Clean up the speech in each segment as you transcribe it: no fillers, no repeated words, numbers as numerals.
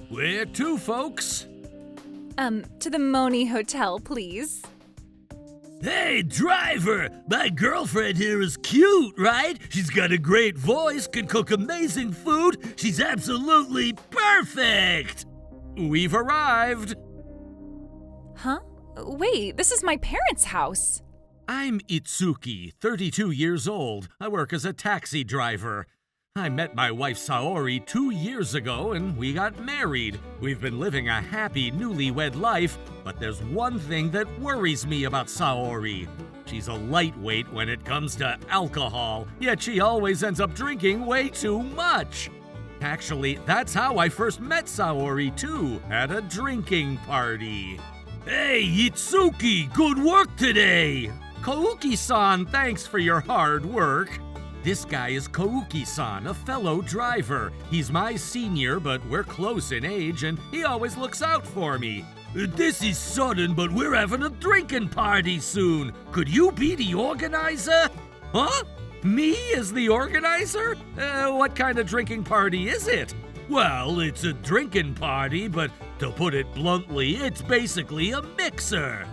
Where to, folks? To the Moni Hotel, please. Hey, driver! My girlfriend here is cute, right? She's got a great voice, can cook amazing food. She's absolutely perfect! We've arrived. Huh? Wait, this is my parents' house. I'm Itsuki, 32 years old. I work as a taxi driver. I met my wife Sauri 2 years ago and we got married. We've been living a happy newlywed life, but there's one thing that worries me about Sauri. She's a lightweight when it comes to alcohol, yet she always ends up drinking way too much. Actually, that's how I first met Sauri too, at a drinking party. Hey, Itsuki, good work today! Kouki-san, thanks for your hard work. This guy is Kouki-san, a fellow driver. He's my senior, but we're close in age, and he always looks out for me. This is sudden, but we're having a drinking party soon. Could you be the organizer? Huh? Me as the organizer? What kind of drinking party is it? Well, it's a drinking party, but to put it bluntly, it's basically a mixer.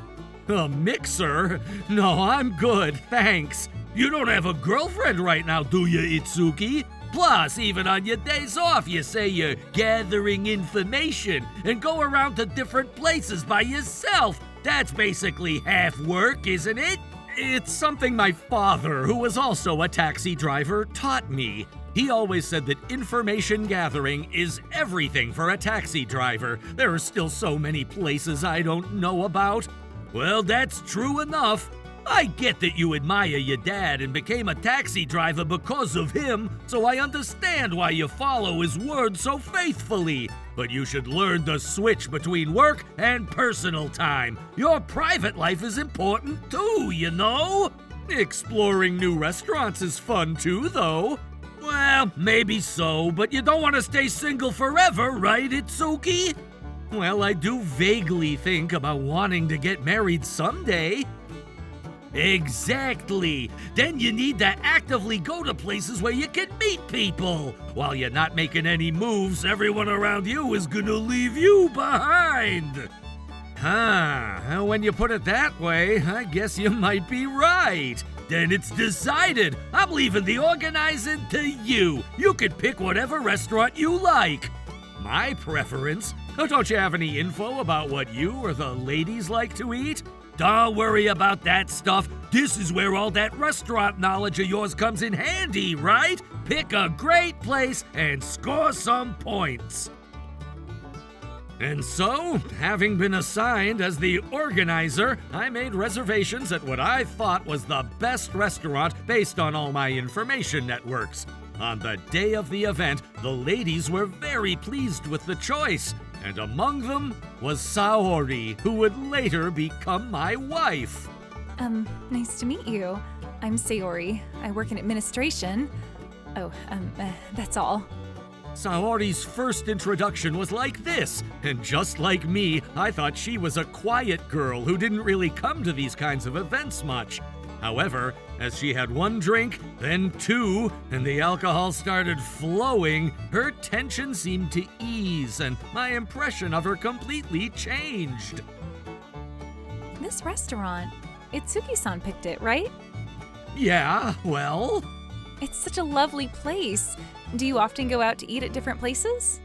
A mixer? No, I'm good, thanks. You don't have a girlfriend right now, do you, Itsuki? Plus, even on your days off, you say you're gathering information and go around to different places by yourself. That's basically half work, isn't it? It's something my father, who was also a taxi driver, taught me. He always said that information gathering is everything for a taxi driver. There are still so many places I don't know about. Well, that's true enough. I get that you admire your dad and became a taxi driver because of him, so I understand why you follow his word so faithfully. But you should learn to switch between work and personal time. Your private life is important too, you know? Exploring new restaurants is fun too, though. Well, maybe so, but you don't want to stay single forever, right, Itsuki? Well, I do vaguely think about wanting to get married someday. Exactly! Then you need to actively go to places where you can meet people. While you're not making any moves, everyone around you is gonna leave you behind. When you put it that way, I guess you might be right. Then it's decided. I'm leaving the organizing to you. You can pick whatever restaurant you like. My preference? Don't you have any info about what you or the ladies like to eat? Don't worry about that stuff. This is where all that restaurant knowledge of yours comes in handy, right? Pick a great place and score some points. And so, having been assigned as the organizer, I made reservations at what I thought was the best restaurant based on all my information networks. On the day of the event, the ladies were very pleased with the choice. And among them was Sauri, who would later become my wife. Nice to meet you. I'm Sauri. I work in administration. That's all. Saori's first introduction was like this, and just like me, I thought she was a quiet girl who didn't really come to these kinds of events much. However, as she had one drink, then two, and the alcohol started flowing, her tension seemed to ease, and my impression of her completely changed. This restaurant, Itsuki-san picked it, right? Yeah, well? It's such a lovely place. Do you often go out to eat at different places?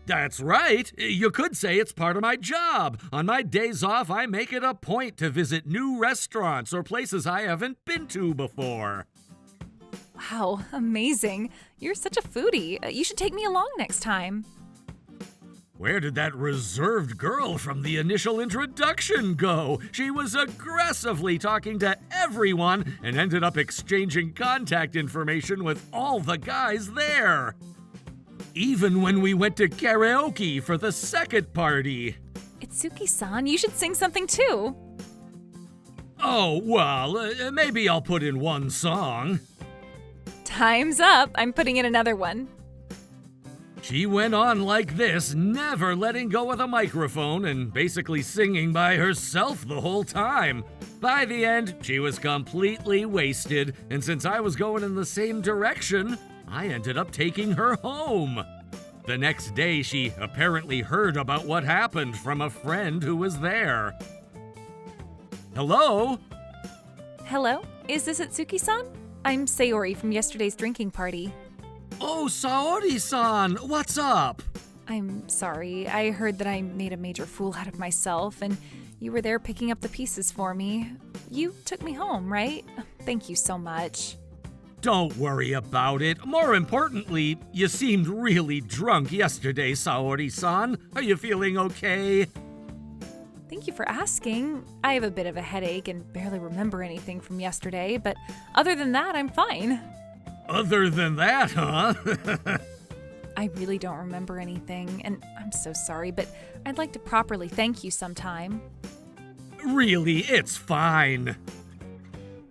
That's right. You could say it's part of my job. On my days off, I make it a point to visit new restaurants or places I haven't been to before. Wow, amazing. You're such a foodie. You should take me along next time. Where did that reserved girl from the initial introduction go? She was aggressively talking to everyone and ended up exchanging contact information with all the guys there. Even when we went to karaoke for the second party. Itsuki-san, you should sing something too. Oh, well, maybe I'll put in one song. Time's up. I'm putting in another one. She went on like this, never letting go of the microphone and basically singing by herself the whole time. By the end, she was completely wasted, and since I was going in the same direction, I ended up taking her home. The next day, she apparently heard about what happened from a friend who was there. Hello? Hello? Is this Itsuki-san? I'm Sauri from yesterday's drinking party. Oh, Saori-san, what's up? I'm sorry. I heard that I made a major fool out of myself, and you were there picking up the pieces for me. You took me home, right? Thank you so much. Don't worry about it. More importantly, you seemed really drunk yesterday, Saori-san. Are you feeling okay? Thank you for asking. I have a bit of a headache and barely remember anything from yesterday, but other than that, I'm fine. Other than that, huh? I really don't remember anything, and I'm so sorry, but I'd like to properly thank you sometime. Really, it's fine.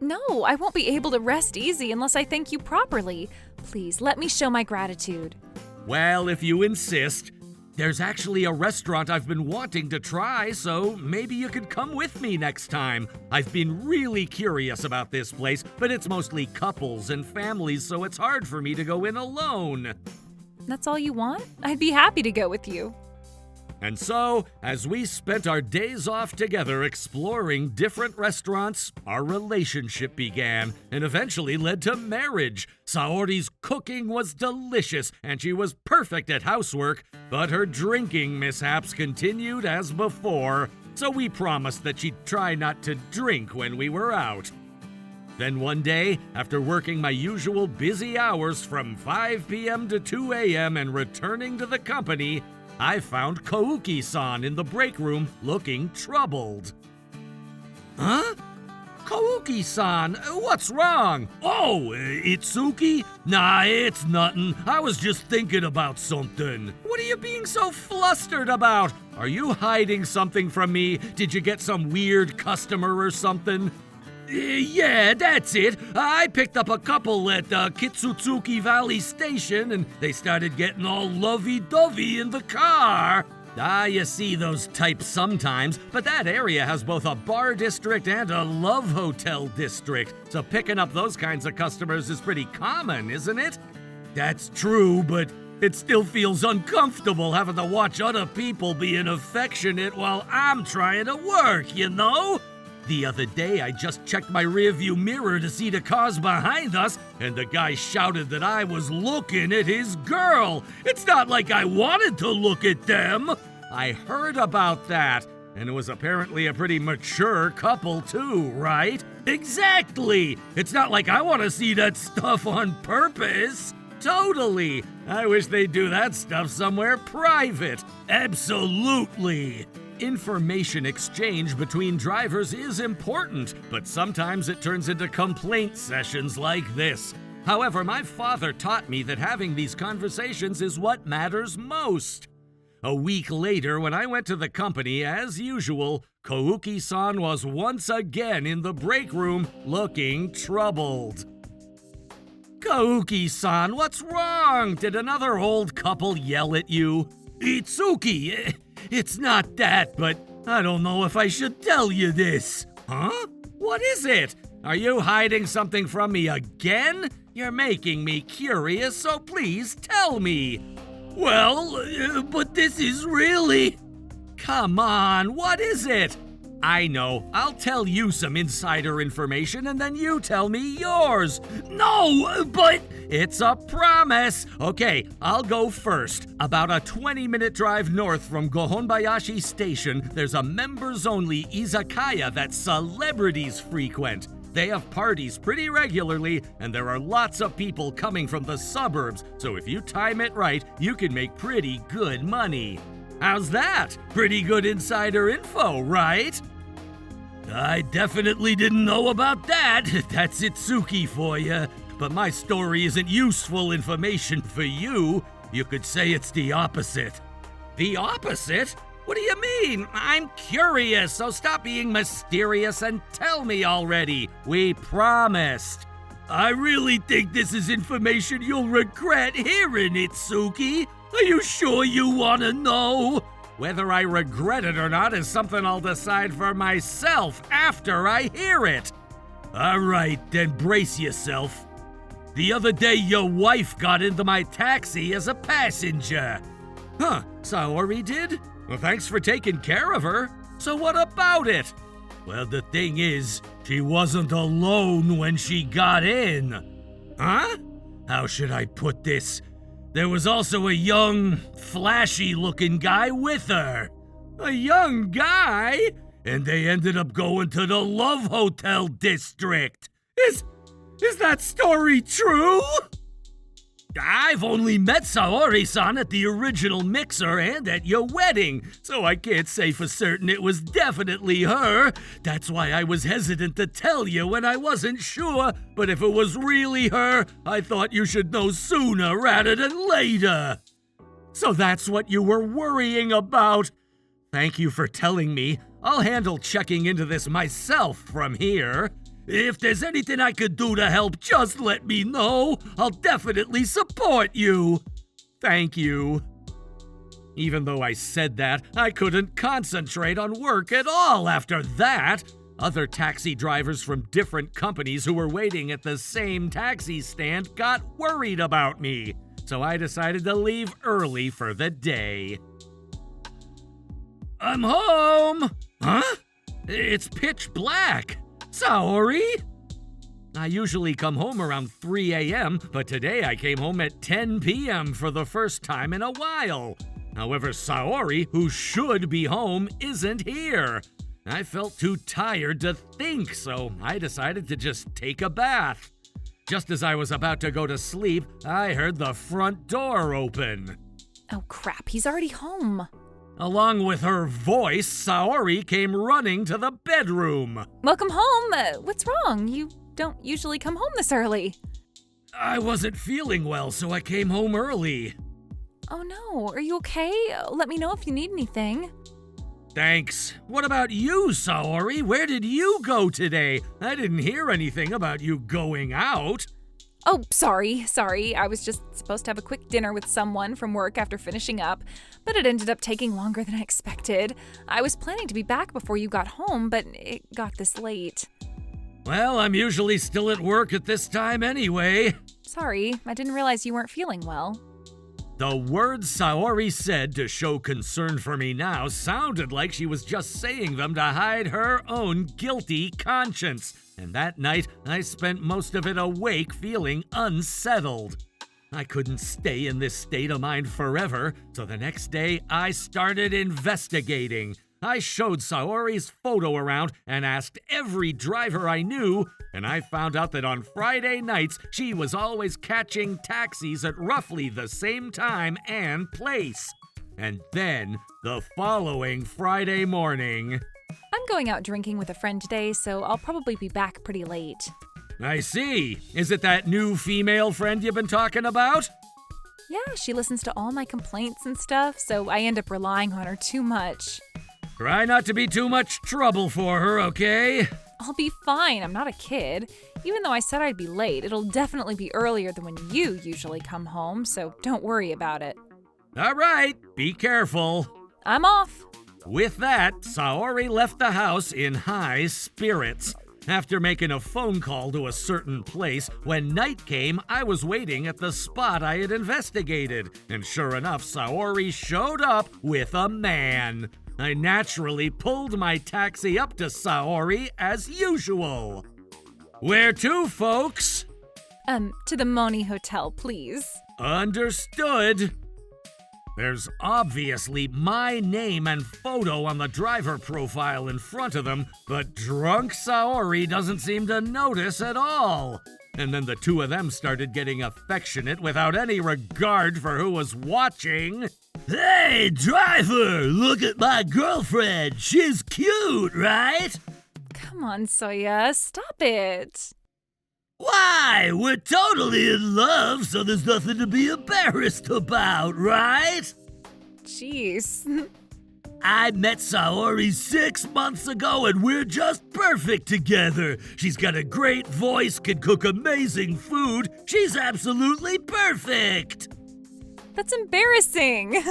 No, I won't be able to rest easy unless I thank you properly. Please, let me show my gratitude. Well, if you insist. There's actually a restaurant I've been wanting to try, so maybe you could come with me next time. I've been really curious about this place, but it's mostly couples and families, so it's hard for me to go in alone. That's all you want? I'd be happy to go with you. And so, as we spent our days off together exploring different restaurants, our relationship began and eventually led to marriage. Saori's cooking was delicious and she was perfect at housework, but her drinking mishaps continued as before, so we promised that she'd try not to drink when we were out. Then one day, after working my usual busy hours from 5 p.m. to 2 a.m. and returning to the company, I found Kouki-san in the break room looking troubled. Huh? Kouki-san, what's wrong? Oh, Itsuki? Nah, it's nothing. I was just thinking about something. What are you being so flustered about? Are you hiding something from me? Did you get some weird customer or something? Yeah, that's it. I picked up a couple at Kitsutsuki Valley Station, and they started getting all lovey-dovey in the car. You see those types sometimes, but that area has both a bar district and a love hotel district, so picking up those kinds of customers is pretty common, isn't it? That's true, but it still feels uncomfortable having to watch other people being affectionate while I'm trying to work, you know? The other day, I just checked my rearview mirror to see the cars behind us, and the guy shouted that I was looking at his girl. It's not like I wanted to look at them. I heard about that, and it was apparently a pretty mature couple too, right? Exactly! It's not like I want to see that stuff on purpose. Totally! I wish they'd do that stuff somewhere private. Absolutely! Information exchange between drivers is important, but sometimes it turns into complaint sessions like this. However, my father taught me that having these conversations is what matters most. A week later, when I went to the company, as usual, Kouki-san was once again in the break room looking troubled. Kouki-san, what's wrong? Did another old couple yell at you? Itsuki, it's not that, but I don't know if I should tell you this. Huh? What is it? Are you hiding something from me again? You're making me curious, so please tell me. Well, but this is really... Come on, what is it? I know. I'll tell you some insider information and then you tell me yours. No, but... It's a promise. Okay, I'll go first. About a 20-minute drive north from Gohonbayashi Station, there's a members-only izakaya that celebrities frequent. They have parties pretty regularly, and there are lots of people coming from the suburbs, so if you time it right, you can make pretty good money. How's that? Pretty good insider info, right? I definitely didn't know about that. That's Itsuki for you. But my story isn't useful information for you. You could say it's the opposite. The opposite? What do you mean? I'm curious, so stop being mysterious and tell me already. We promised. I really think this is information you'll regret hearing, Itsuki. Are you sure you want to know? Whether I regret it or not is something I'll decide for myself after I hear it. All right, then brace yourself. The other day, your wife got into my taxi as a passenger. Huh, Saori did? Well, thanks for taking care of her. So what about it? Well, the thing is, she wasn't alone when she got in. Huh? How should I put this? There was also a young, flashy-looking guy with her. A young guy? And they ended up going to the Love Hotel district. Is that story true? I've only met Saori-san at the original mixer and at your wedding, so I can't say for certain it was definitely her. That's why I was hesitant to tell you when I wasn't sure, but if it was really her, I thought you should know sooner rather than later. So that's what you were worrying about. Thank you for telling me. I'll handle checking into this myself from here. If there's anything I could do to help, just let me know. I'll definitely support you. Thank you. Even though I said that, I couldn't concentrate on work at all after that. Other taxi drivers from different companies who were waiting at the same taxi stand got worried about me, so I decided to leave early for the day. I'm home! Huh? It's pitch black. Saori? I usually come home around 3 a.m., but today I came home at 10 p.m. for the first time in a while. However, Saori, who should be home, isn't here. I felt too tired to think, so I decided to just take a bath. Just as I was about to go to sleep, I heard the front door open. Oh crap, he's already home. Along with her voice, Saori came running to the bedroom. Welcome home. What's wrong? You don't usually come home this early. I wasn't feeling well, so I came home early. Oh no, are you okay? Let me know if you need anything. Thanks. What about you, Saori? Where did you go today? I didn't hear anything about you going out. Oh, sorry. I was just supposed to have a quick dinner with someone from work after finishing up, but it ended up taking longer than I expected. I was planning to be back before you got home, but it got this late. Well, I'm usually still at work at this time anyway. Sorry, I didn't realize you weren't feeling well. The words Saori said to show concern for me now sounded like she was just saying them to hide her own guilty conscience. And that night, I spent most of it awake feeling unsettled. I couldn't stay in this state of mind forever, so the next day I started investigating. I showed Saori's photo around and asked every driver I knew, and I found out that on Friday nights she was always catching taxis at roughly the same time and place. And then, the following Friday morning... I'm going out drinking with a friend today, so I'll probably be back pretty late. I see. Is it that new female friend you've been talking about? Yeah, she listens to all my complaints and stuff, so I end up relying on her too much. Try not to be too much trouble for her, okay? I'll be fine. I'm not a kid. Even though I said I'd be late, it'll definitely be earlier than when you usually come home, so don't worry about it. All right, be careful. I'm off. With that, Saori left the house in high spirits. After making a phone call to a certain place, when night came, I was waiting at the spot I had investigated. And sure enough, Saori showed up with a man. I naturally pulled my taxi up to Saori as usual. Where to, folks? To the Moni Hotel, please. Understood. There's obviously my name and photo on the driver profile in front of them, but drunk Saori doesn't seem to notice at all. And then the two of them started getting affectionate without any regard for who was watching. Hey, driver, look at my girlfriend. She's cute, right? Come on, Soya, stop it. Why? We're totally in love, so there's nothing to be embarrassed about, right? Jeez. I met Saori 6 months ago and we're just perfect together. She's got a great voice, can cook amazing food. She's absolutely perfect. That's embarrassing.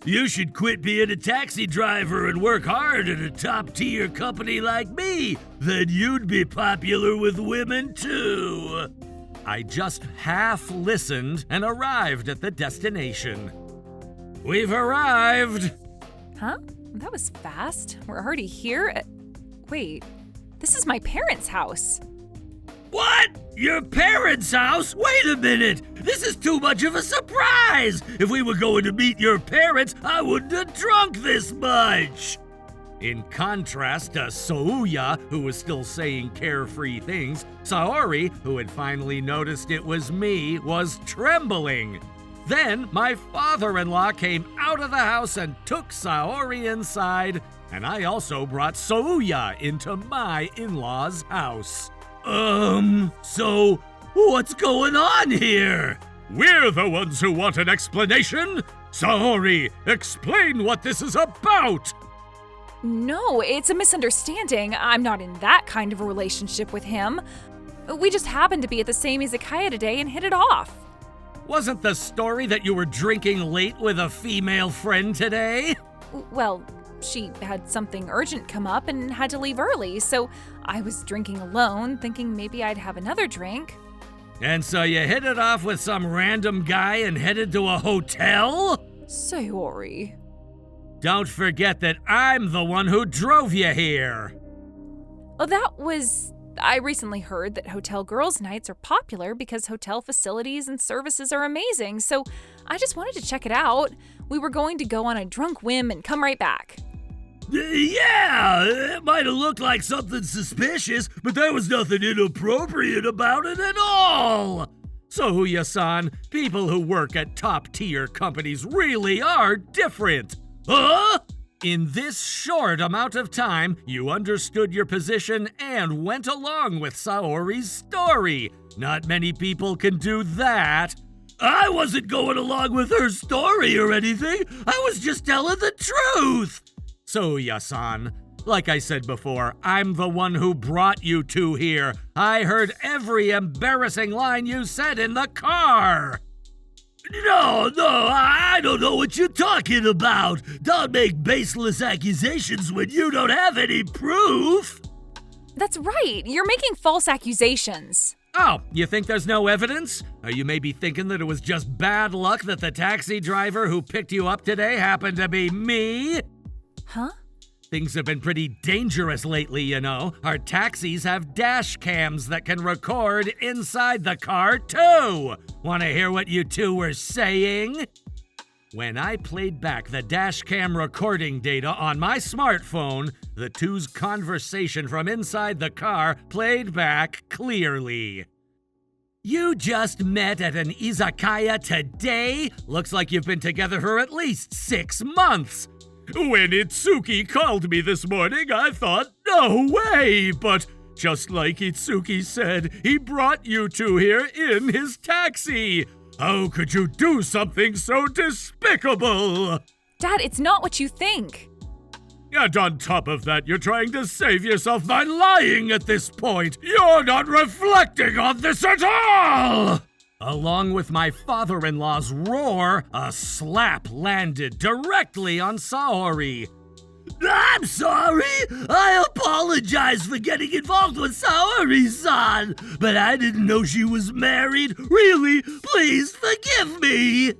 You should quit being a taxi driver and work hard at a top-tier company like me. Then you'd be popular with women, too. I just half listened and arrived at the destination. We've arrived! Huh? That was fast. We're already here? Wait, this is my parents' house. What? Your parents' house? Wait a minute! This is too much of a surprise! If we were going to meet your parents, I wouldn't have drunk this much! In contrast to Souya, who was still saying carefree things, Sauri, who had finally noticed it was me, was trembling. Then my father-in-law came out of the house and took Saori inside, and I also brought Souya into my in-laws' house. So what's going on here? We're the ones who want an explanation. Saori, explain what this is about. No, it's a misunderstanding. I'm not in that kind of a relationship with him. We just happened to be at the same izakaya today and hit it off. Wasn't the story that you were drinking late with a female friend today? Well, she had something urgent come up and had to leave early, so I was drinking alone, thinking maybe I'd have another drink. And so you hit it off with some random guy and headed to a hotel? Sauri. Don't forget that I'm the one who drove you here. Oh, I recently heard that hotel girls' nights are popular because hotel facilities and services are amazing, so I just wanted to check it out. We were going to go on a drunk whim and come right back. Yeah, it might have looked like something suspicious, but there was nothing inappropriate about it at all. Souya-san, people who work at top-tier companies really are different. Huh? In this short amount of time, you understood your position and went along with Saori's story. Not many people can do that. I wasn't going along with her story or anything. I was just telling the truth. Souya-san, like I said before, I'm the one who brought you two here. I heard every embarrassing line you said in the car. No, I don't know what you're talking about. Don't make baseless accusations when you don't have any proof. That's right. You're making false accusations. Oh, you think there's no evidence? Or you may be thinking that it was just bad luck that the taxi driver who picked you up today happened to be me? Huh? Things have been pretty dangerous lately, you know. Our taxis have dash cams that can record inside the car, too. Want to hear what you two were saying? When I played back the dash cam recording data on my smartphone, the two's conversation from inside the car played back clearly. You just met at an izakaya today? Looks like you've been together for at least 6 months. When Itsuki called me this morning, I thought, no way, but just like Itsuki said, he brought you two here in his taxi. How could you do something so despicable? Dad, it's not what you think. And on top of that, you're trying to save yourself by lying at this point. You're not reflecting on this at all! Along with my father-in-law's roar, a slap landed directly on Saori. I'm sorry! I apologize for getting involved with Saori-san, but I didn't know she was married. Really, please forgive me!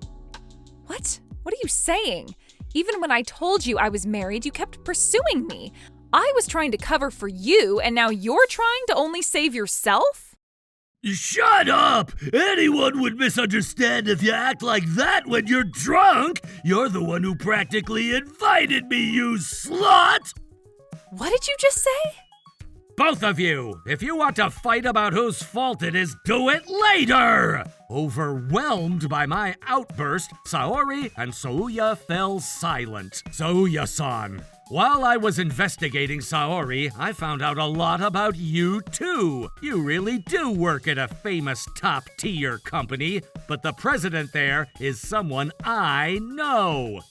What? What are you saying? Even when I told you I was married, you kept pursuing me. I was trying to cover for you, and now you're trying to only save yourself? Shut up! Anyone would misunderstand if you act like that when you're drunk. You're the one who practically invited me, you slut! What did you just say? Both of you, if you want to fight about whose fault it is, do it later! Overwhelmed by my outburst, Saori and Souya fell silent. Souya-san, while I was investigating Saori, I found out a lot about you too. You really do work at a famous top-tier company, but the president there is someone I know.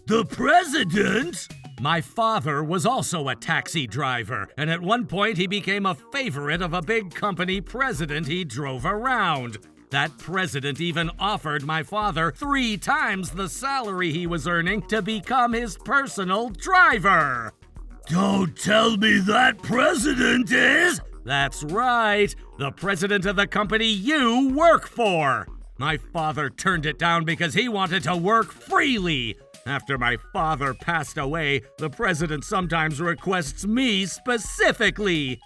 The president? My father was also a taxi driver, and at one point he became a favorite of a big company president he drove around. That president even offered my father 3 times the salary he was earning to become his personal driver. Don't tell me that president is... That's right, the president of the company you work for. My father turned it down because he wanted to work freely. After my father passed away, the president sometimes requests me specifically.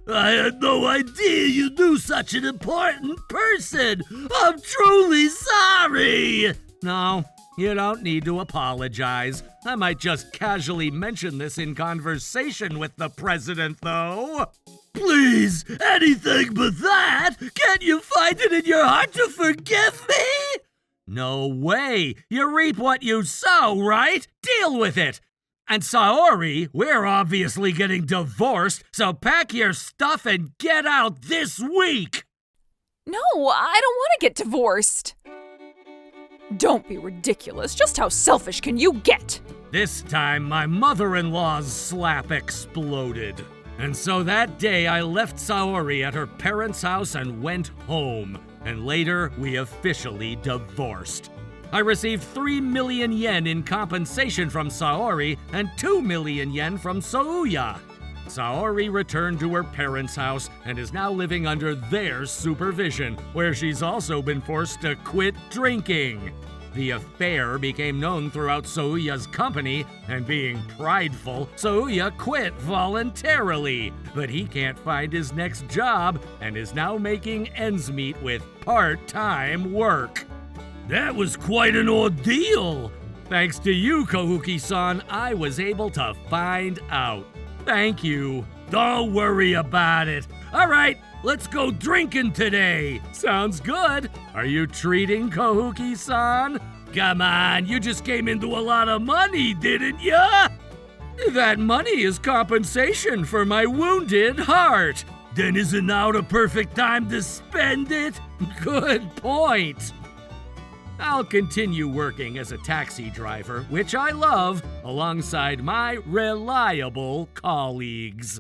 I had no idea you knew such an important person. I'm truly sorry. No, you don't need to apologize. I might just casually mention this in conversation with the president, though. Please, anything but that! Can't you find it in your heart to forgive me? No way! You reap what you sow, right? Deal with it! And Sauri, we're obviously getting divorced, so pack your stuff and get out this week! No, I don't want to get divorced. Don't be ridiculous. Just how selfish can you get? This time, my mother-in-law's slap exploded. And so that day, I left Saori at her parents' house and went home. And later, we officially divorced. I received 3 million yen in compensation from Saori and 2 million yen from Souya. Saori returned to her parents' house and is now living under their supervision, where she's also been forced to quit drinking. The affair became known throughout Souya's company, and being prideful, Souya quit voluntarily. But he can't find his next job and is now making ends meet with part-time work. That was quite an ordeal. Thanks to you, Kohuki-san, I was able to find out. Thank you. Don't worry about it. All right, let's go drinking today. Sounds good. Are you treating Kohuki-san? Come on, you just came into a lot of money, didn't ya? That money is compensation for my wounded heart. Then isn't now the perfect time to spend it? Good point. I'll continue working as a taxi driver, which I love, alongside my reliable colleagues.